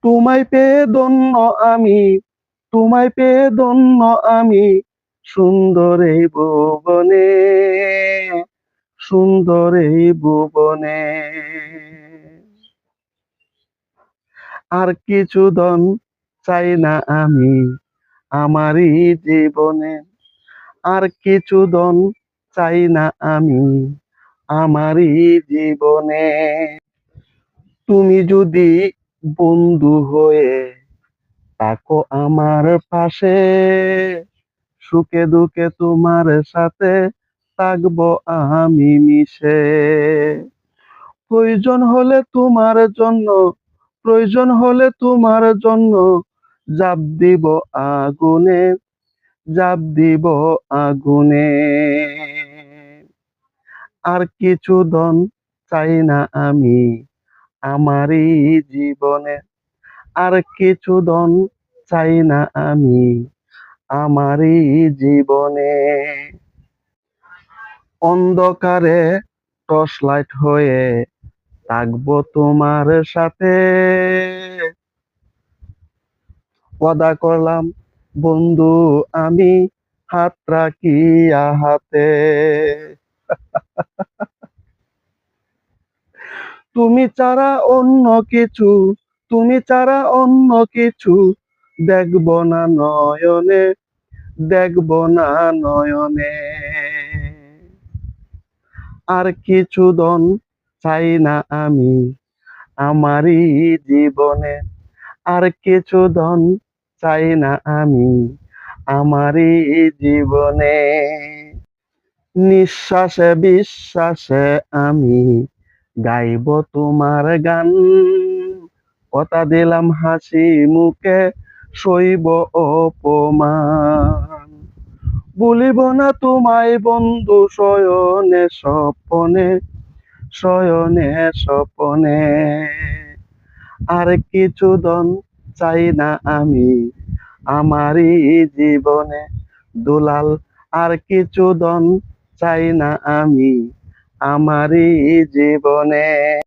তোমায় পেয়ে ধন্য আমি, তোমায় পেয়ে ধন্য আমি, সুন্দর এই ভুবনে, সুন্দর এই ভুবনে। আর কিছু ধন চাই না আমি আমারই জীবনে, আর কিছু ধন চাই না আমি আমারই জীবনে। তুমি যদি বন্ধু হয়ে থাকো আমার পাশে, সুখে দুঃখে তোমার সাথে থাকবো আমি মিশে। প্রয়োজন হলে তোমার জন্য, প্রয়োজন হলে তোমার জন্য জাপ দিব আগুনে, জাপ দিব আগুনে। আর কিছু ধন চাই না আমি আমারই জীবনে, আর কিছু ধন চাই না আমি আমারই জীবনে। অন্ধকারে টর্চ লাইট হয়ে থাকবো তোমার সাথে, ওয়াদা করলাম বন্ধু আমি হাত রাখিয়া হাতে। তুমি ছাড়া অন্য কিছু, তুমি ছাড়া অন্য কিছু দেখবো না নয়নে, দেখবো না নয়নে। আর কিছু ধন চাই না আমি আমারই জীবনে, আর কিছু ধন চাই না আমি আমারই জীবনে। নিঃশ্বাসে বিশ্বাসে আমি গাইব তোমার গান, কথা দিলাম হাসি মুখে সইব অপমান। ভুলিব না তোমায় বন্ধু শয়নে স্বপনে, শয়নে স্বপনে। আর কিছু ধন চাই না আমি আমারই জীবনে দুলাল, আর কিছু ধন চাই না আমি আমারই জীবনে।